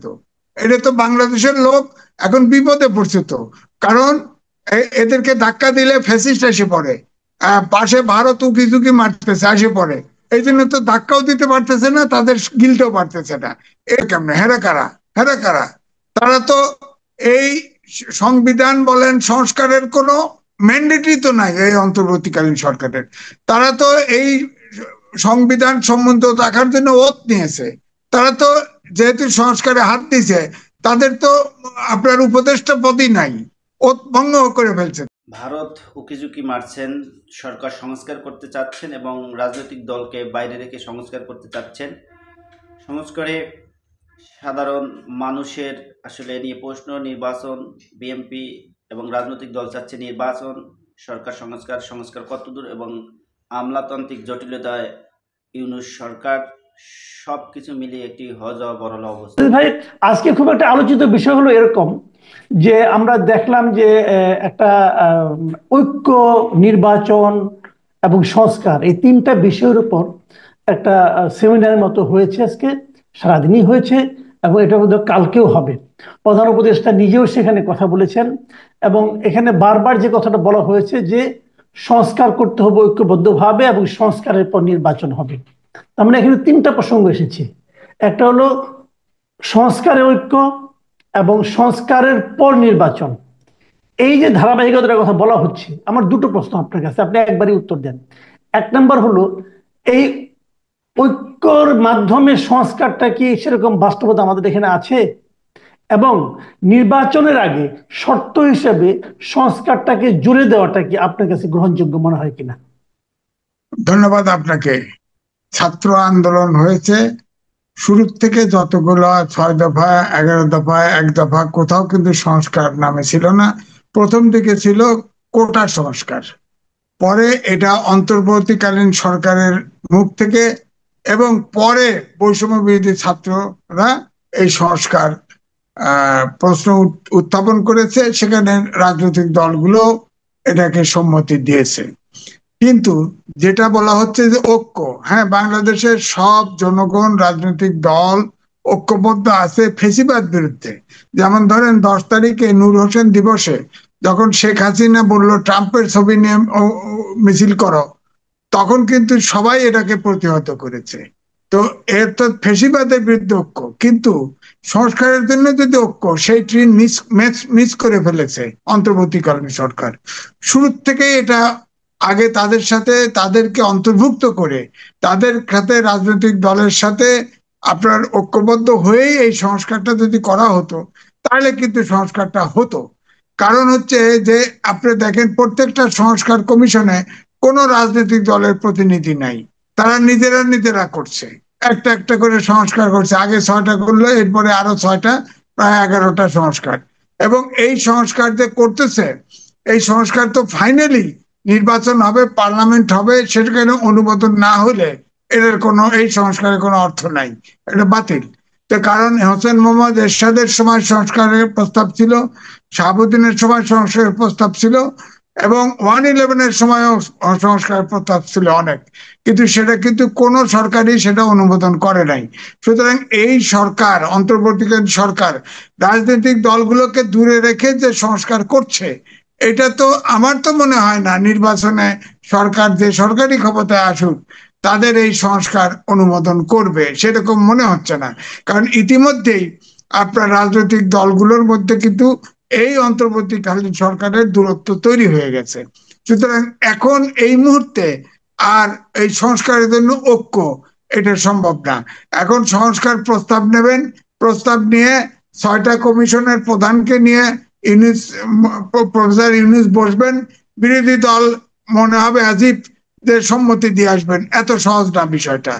তো। এটা তো বাংলাদেশের লোক এখন বিপদে পড়ছে তো, কারণ এদেরকে ধাক্কা দিলে ফ্যাসিস্ট এসে পড়ে, পাশে ভারত উকি ঝুঁকি মারতেছে, আসে পড়ে। এই জন্য তো ধাক্কাও দিতে পারতেছে না, তাদের গিলতেও পারতেছে না। এ কেমনে, হেরা কারা, হেরা কারা? তারা তো এই সংবিধান বলেন সংস্কারের কোনো ম্যান্ডেটই তো নাই এই অন্তর্বর্তীকালীন সরকারের। তারা তো এই সংবিধান সম্বন্ধ রাখার জন্য ওত নিয়েছে। তারা তো যেহেতু সংস্কারে হাত দিছে, তাদের তো আপনার উপদেষ্টা পদই নাই, ওত ভঙ্গ করে ফেলছে। ভারত উকিঝুঁকি মারছেন, সরকার সংস্কার করতে চাচ্ছেন এবং রাজনৈতিক দলকে বাইরে রেখে সংস্কার করতে চাচ্ছেন। সংস্কারে সাধারণ মানুষের আসলে নিয়ে প্রশ্ন, নির্বাচন, বিএনপি এবং রাজনৈতিক দল চাচ্ছে নির্বাচন, সরকার সংস্কার কতদূর এবং আমলাতান্ত্রিক জটিলতায় ইউনূস সরকার, সবকিছু মিলিয়ে একটি হজা বরল অবস্থা। ভাই, আজকে খুব একটা আলোচিত বিষয় হলো এরকম যে আমরা দেখলাম যে একটা ঐক্য, নির্বাচন এবং সংস্কার, এই তিনটা বিষয়ের উপর একটা সেমিনারের মতো হয়েছে। আজকে সারাদিনই হয়েছে এবং এটা বোধ কালকেও হবে। প্রধান উপদেষ্টা নিজেও সেখানে কথা বলেছেন এবং এখানে বারবার যে কথাটা বলা হয়েছে যে সংস্কার করতে হবে ঐক্যবদ্ধভাবে এবং সংস্কারের পর নির্বাচন হবে। তার মানে এখানে তিনটা প্রসঙ্গ এসেছে। একটা হলো সংস্কারের ঐক্য এবং সংস্কারের পর নির্বাচন। এই যে ধারাবাহিকতার কথা বলা হচ্ছে, আমার দুটো প্রশ্ন আপনার কাছে, আপনি একবারই উত্তর দেন। এক নম্বর হলো, এই ঐক্যর মাধ্যমে সংস্কারটা কি সেরকম বাস্তবতা আমাদের এখানে আছে? এবং নির্বাচনের আগে শর্ত হিসেবে সংস্কারটাকে জুড়ে দেওয়াটা কি আপনার কাছে গ্রহণযোগ্য মনে হয় কিনা? ধন্যবাদ আপনাকে। ছাত্র আন্দোলন হয়েছে শুরুর থেকে, যতগুলো 6 দফা, 11 দফা, 1 দফা, কোথাও কিন্তু সংস্কার নামে ছিল না। প্রথম দিকে ছিল কোটা সংস্কার, পরে এটা অন্তর্বর্তীকালীন সরকারের মুখ থেকে, এবং পরে বৈষম্য বিরোধী ছাত্ররা এই সংস্কার প্রশ্ন উত্থাপন করেছে, সেখানে রাজনৈতিক দলগুলো এটাকে সম্মতি দিয়েছে। কিন্তু যেটা বলা হচ্ছে যে ঐক্য, হ্যাঁ, বাংলাদেশের সব জনগণ, রাজনৈতিক দল ঐক্যবদ্ধ আছে ফেসিবাদ বিরুদ্ধে। যেমন ধরেন 10 তারিখে নূর হোসেন দিবসে যখন শেখ হাসিনা বলল ট্রাম্পের ছবি নিয়ে মিছিল করো, তখন কিন্তু সবাই এটাকে প্রতিহত করেছে। তো এর তো ফেসিবাদের বিরুদ্ধে ঐক্য, কিন্তু সংস্কারের জন্য যদি ঐক্য, সেই ট্রেন মিস করে ফেলেছে অন্তর্বর্তীকালীন সরকার। শুরুর থেকে এটা আগে তাদের সাথে, তাদেরকে অন্তর্ভুক্ত করে তাদের সাথে, রাজনৈতিক দলের সাথে আপনার ঐক্যবদ্ধ হয়েই এই সংস্কারটা যদি করা হতো, তাহলে কিন্তু সংস্কারটা হতো। কারণ হচ্ছে যে আপনি দেখেন প্রত্যেকটা সংস্কার কমিশনে কোনো রাজনৈতিক দলের প্রতিনিধি নাই, তারা নিজেরা করছে, একটা একটা করে সংস্কার করছে। আগে 6টা করলো, এরপরে আরো 6টা, প্রায় 11টা সংস্কার। এবং এই সংস্কার যে করতেছে, এই সংস্কার তো ফাইনালি নির্বাচন হবে, পার্লামেন্ট হবে, সেখানে অনুমোদন না হলে এটার কোনো, এই সংস্কারের কোনো অর্থ নাই, এটা বাতিল। তো কারণ হোসেন মোহাম্মদ এরশাদের সময় সংস্কারের প্রস্তাব ছিল, শাহাবুদ্দিনের সময় সংস্কারের প্রস্তাব ছিল, এবং 111-এর সময়ও সংস্কারের প্রস্তাব ছিল অনেক, কিন্তু সেটা কিন্তু কোনো সরকারই সেটা অনুমোদন করে নাই। সুতরাং এই সরকার, অন্তর্বর্তীকালীন সরকার, রাজনৈতিক দলগুলোকে দূরে রেখে যে সংস্কার করছে, এটা তো আমার তো মনে হয় না নির্বাচনে সরকার, যে সরকারি ক্ষমতায় আসুক, তাদের এই সংস্কার অনুমোদন করবে, সেরকম মনে হচ্ছে না। কারণ ইতিমধ্যেই আপনার রাজনৈতিক দলগুলোর মধ্যে কিন্তু এই অন্তর্বর্তীকালীন সরকারের দূরত্ব তৈরি হয়ে গেছে। সুতরাং এখন এই মুহূর্তে আর এই সংস্কারের জন্য ঐক্য, এটা সম্ভব না। এখন সংস্কার প্রস্তাব নেবেন, প্রস্তাব নিয়ে 6টা কমিশনের প্রধানকে নিয়ে প্রফেসর ইউনূস বসবেন, বিরোধী দল মনে হবে আজিব যে সম্মতি দিয়ে আসবেন। এত সহজ না বিষয়টা,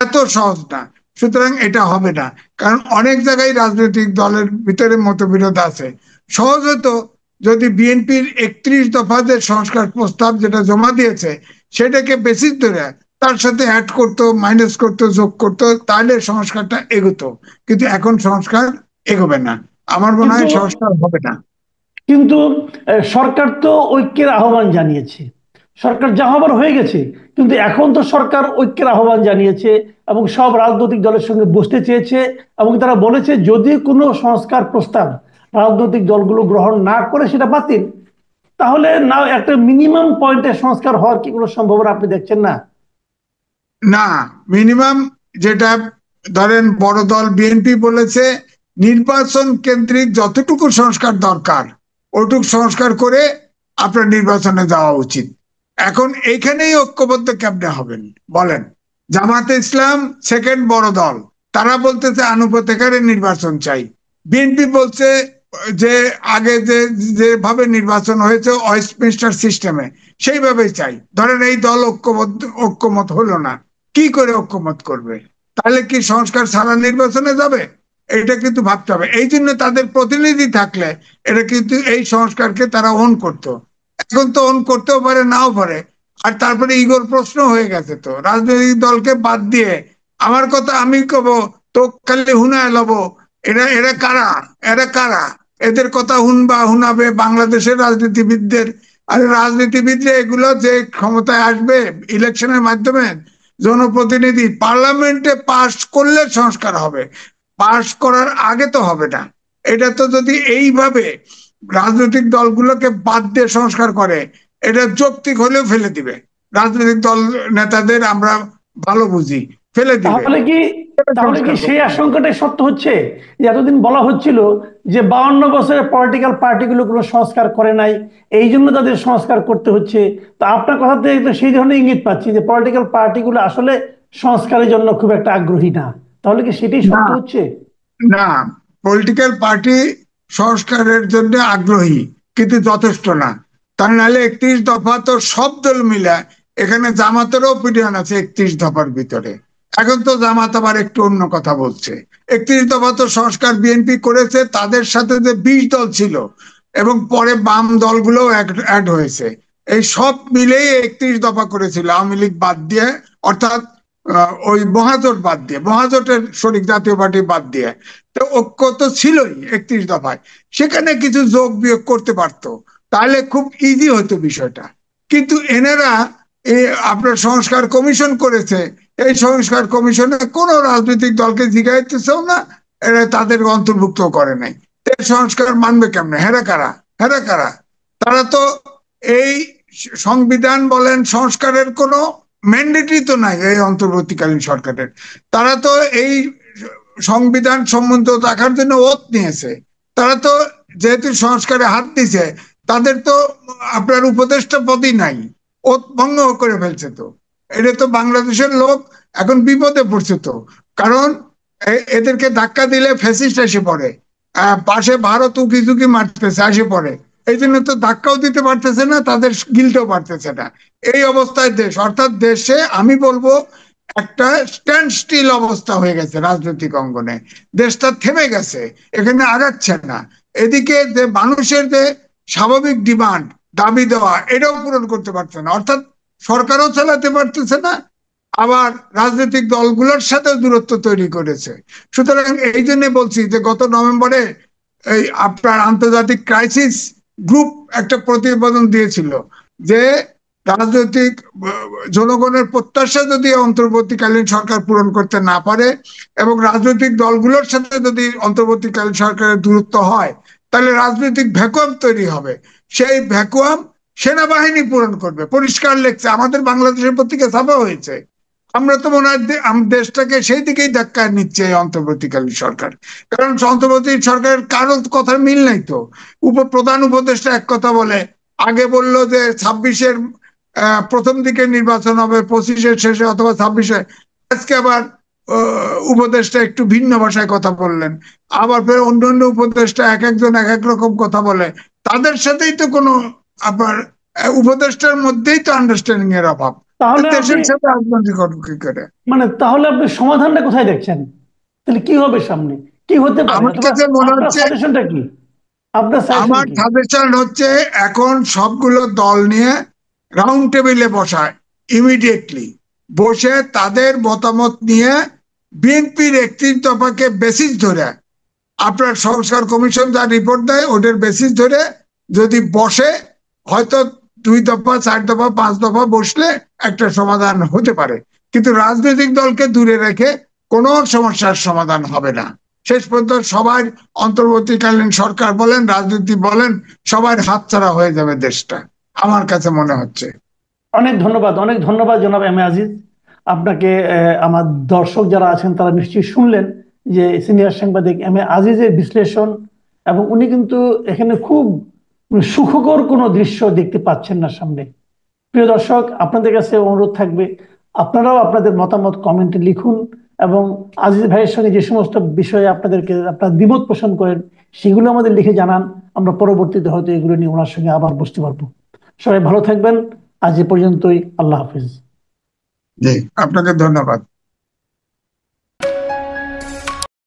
এত সহজ না। সুতরাং এটা হবে না, কারণ অনেক জায়গায় রাজনৈতিক দলের ভিতরে মতবিরোধ আছে। সহজ হতো যদি বিএনপির 31 দফা যে সংস্কার প্রস্তাব যেটা জমা দিয়েছে, সেটাকে বেসিস ধরে তার সাথে অ্যাড করতো, মাইনাস করতো, যোগ করতো, তাহলে সংস্কারটা এগোতো। কিন্তু এখন সংস্কার এগোবে না, আমার মনে হয় সংস্কার হবে না। কিন্তু সরকার তো ঐক্যের আহ্বান জানিয়েছে, সরকার যা হবার হয়ে গেছে, কিন্তু এখন তো সরকার ঐক্যের আহ্বান জানিয়েছে এবং সব রাজনৈতিক দলের সঙ্গে বসতে চেয়েছে, এবং তারা বলেছে যদি কোনো সংস্কার প্রস্তাব রাজনৈতিক দলগুলো গ্রহণ না করে সেটা বাতিল। তাহলে না একটা মিনিমাম পয়েন্টে সংস্কার হওয়ার কি কোনো সম্ভাবনা আপনি দেখছেন না? না, মিনিমাম যেটা ধরেন বড় দল বিএনপি বলেছে নির্বাচন কেন্দ্রিক যতটুকু সংস্কার দরকার ওটুকু সংস্কার করে আপনার নির্বাচনে যাওয়া উচিত। এখন এইখানেই ঐক্যবদ্ধ কেমনে হবেন বলেন? জামাতে ইসলাম সেকেন্ড বড় দল, তারা বলতেছে আনুপাতিকারে নির্বাচন চাই। বিএনপি বলছে যে আগে যেভাবে নির্বাচন হয়েছে ওয়েস্টমিনস্টার সিস্টেমে সেইভাবেই চাই। ধরেন এই দল ঐক্যমত হলো না, কি করে ঐক্যমত করবে? তাহলে কি সংস্কার ছাড়া নির্বাচনে যাবে? এটা কিন্তু ভাবতে হবে। এই জন্য তাদের প্রতিনিধি থাকলে এটা কিন্তু এই সংস্কারকে তারা অন করতো। এখন তো অন করতেও পারে, নাও পারে। আর তারপরে ইগোর প্রশ্ন হয়ে গেছে, তো রাজনৈতিক দলকে বাদ দিয়ে আমার কথা আমি কব, তো খালি হুনায় লব। এরা এরা কারা? এরা কারা? এদের কথা হুনাবে বাংলাদেশের রাজনীতিবিদদের? আরে রাজনীতিবিদরা এগুলো যে ক্ষমতায় আসবে ইলেকশনের মাধ্যমে, জনপ্রতিনিধি পার্লামেন্টে পাশ করলে সংস্কার হবে, পাশ করার আগে তো হবে না। এটা তো যদি এইভাবে রাজনৈতিক দলগুলোকে বাদ দিয়ে সংস্কার করে, এটা যৌক্তিক হলেও ফেলে দিবে। রাজনৈতিক দল নেতাদের আমরা ভালো বুঝি, ফেলে দিবে। তাহলে কি সংস্কার সেই করতে হবে। আশঙ্কাটাই সত্য হচ্ছে যে এতদিন বলা হচ্ছিল যে 52 বছরের পলিটিক্যাল পার্টিগুলো কোনো সংস্কার করে নাই, এই জন্য তাদের সংস্কার করতে হচ্ছে? তো আপনার কথা থেকে তো সেই ধরনের ইঙ্গিত পাচ্ছি যে পলিটিক্যাল পার্টিগুলো আসলে সংস্কারের জন্য খুব একটা আগ্রহী না। তাহলে কি সেটাই না, সত্য হচ্ছে? না, পলিটিক্যাল পার্টি সংস্কারের জন্য আগ্রহী কিন্তু যথেষ্ট না। তার নাহলে 31 দফা তো সব দল মিলে, এখানে জামাতেরও অপিনিয়ন আছে 31 দফার ভিতরে। এখন তো জামাত আবার একটু অন্য কথা বলছে। 31 দফা তো সংস্কার বিএনপি করেছে, তাদের সাথে যে 20 দল ছিল এবং পরে বাম দলগুলোও অ্যাড হয়েছে, এই সব মিলেই 31 দফা করেছিল, আওয়ামী লীগ বাদ দিয়ে। অর্থাৎ ওই মহাজোট বাদ দিয়ে, মহাজোটের শরিক জাতীয় পার্টি বাদ দিয়ে। তো ঐক্য তো ছিলই 31 দফায়, সেখানে কিছু যোগ বিয়োগ করতে পারতো, তাহলে খুব ইজি হতো বিষয়টা। কিন্তু এনারা এই আপনার সংস্কার কমিশন করেছে, এই সংস্কার কমিশনে কোনো রাজনৈতিক দলকে জিগাইতেছেও না, এরা তাদের অন্তর্ভুক্ত করে নাই। এই সংস্কার মানবে কেমনে? হেরা কারা? হেরা কারা? তারা তো এই সংবিধান বলেন সংস্কারের কোনো ম্যান্ডেটই তো নাই এই অন্তর্বর্তীকালীন সরকারের। তারা তো এই সংবিধান সম্বন্ধ রাখার জন্য ওত নিয়েছে। তারা তো যেহেতু সংস্কারে হাত দিছে, তাদের তো আপনার উপদেষ্টা পদই নাই, ওত ভঙ্গ করে ফেলছে। তো এটা তো বাংলাদেশের লোক এখন বিপদে পড়ছে। তো কারণ এদেরকে ধাক্কা দিলে ফ্যাসিস্ট এসে পড়ে, পাশে ভারত উকি ঝুঁকি মারতেছে, আসে পড়ে। এই জন্য তো ধাক্কাও দিতে পারতেছে না, তাদের গিলতেও পারতেছে না। এই অবস্থায় দেশ, অর্থাৎ দেশে আমি বলবো একটা স্ট্যান্ড স্টিল অবস্থা হয়ে গেছে রাজনৈতিক অঙ্গনে। দেশটা থেমে গেছে, এখানে আগাচ্ছে না। এদিকে যে মানুষের যে স্বাভাবিক ডিমান্ড, দাবি দেওয়া, এটাও পূরণ করতে পারছে না। অর্থাৎ সরকারও চালাতে পারতেছে না, আবার রাজনৈতিক দলগুলোর সাথে দূরত্ব তৈরি করেছে। সুতরাং এই জন্য বলছি যে গত নভেম্বরে এই আপনার আন্তর্জাতিক ক্রাইসিস গ্রুপ একটা প্রতিবেদন দিয়েছিল যে রাজনৈতিক জনগণের প্রত্যাশা যদি অন্তর্বর্তীকালীন সরকার পূরণ করতে না পারে এবং রাজনৈতিক দলগুলোর সাথে যদি অন্তর্বর্তীকালীন সরকারের দূরত্ব হয়, তাহলে রাজনৈতিক ভ্যাকুয়াম তৈরি হবে। সেই ভ্যাকুয়াম সেনাবাহিনী পূরণ করবে। পরিষ্কার লেখছে, আমাদের বাংলাদেশের পত্রিকা ছাপা হয়েছে। আমরা তো মনে হয় দেশটাকে সেই দিকেই ধাক্কা নিচ্ছে এই অন্তর্বর্তীকালীন সরকার। কারণ অন্তর্বর্তী সরকারের কারো কথার মিল নাই তো। প্রধান উপদেষ্টা এক কথা বলে, আগে বললো যে 26-এর প্রথম দিকে নির্বাচন হবে, 25-এর শেষে অথবা 26-এ। আজকে আবার উপদেষ্টা একটু ভিন্ন ভাষায় কথা বললেন। আবার ফের অন্য অন্য উপদেষ্টা এক একজন এক এক রকম কথা বলে। তাদের সাথেই তো কোনো আপনার উপদেষ্টার মধ্যেই তো আন্ডারস্ট্যান্ডিং এর অভাব। তাহলে আপনি দেশের সাথে রাজনীতি করবো কি করে? তাহলে আপনি সমাধানটা কোথায় দেখছেন? তাহলে কি হবে সামনে? কি হতে পারে? আমার অথবা কাছে মনে আপনার হচ্ছে, সাজেশনটা কি? আপনার সাজেশন আমার কি? সাজেশন হচ্ছে এখন সবগুলো দল নিয়ে রাউন্ড টেবিলে বসায়, ইমিডিয়েটলি বসে তাদের মতামত নিয়ে বিএনপির 31 দফাকে বেসিস ধরে, আপনার সংস্কার কমিশন যা রিপোর্ট দেয় ওদের বেসিস ধরে যদি বসে, হয়তো 2 দফা 4 দফা 5 দফা বসলে একটা সমাধান হতে পারে, কিন্তু রাজনৈতিক দলকে দূরে রেখে কোনো সমস্যার সমাধান হবে না। শেষ পর্যন্ত সবার, অন্তর্বর্তীকালীন সরকার বলেন, রাজনীতি বলেন, সবার হাতছাড়া হয়ে যাবে দেশটা, আমার কাছে মনে হচ্ছে। অনেক ধন্যবাদ জনাব এম এ আজিজ আপনাকে। আমার দর্শক যারা আছেন তারা নিশ্চয়ই শুনলেন যে সিনিয়র সাংবাদিক এম এ আজিজের বিশ্লেষণ, এবং উনি কিন্তু এখানে খুব সুখকর কোনো দৃশ্য দেখতে পাচ্ছেন না সামনে। প্রিয় দর্শক, আপনাদের কাছে অনুরোধ থাকবে আপনারাও আপনাদের মতামত কমেন্টে লিখুন, এবং আজিজ ভাইয়ের সঙ্গে যে সমস্ত বিষয়ে আপনার দ্বিমত পোষণ করেন সেগুলো আমাদের লিখে জানান। আমরা পরবর্তীতে হয়তো এগুলো নিয়ে ওনার সঙ্গে আবার বসতে পারবো। সবাই ভালো থাকবেন। আজ এ পর্যন্তই। আল্লাহ হাফিজ। জি, আপনাকে ধন্যবাদ।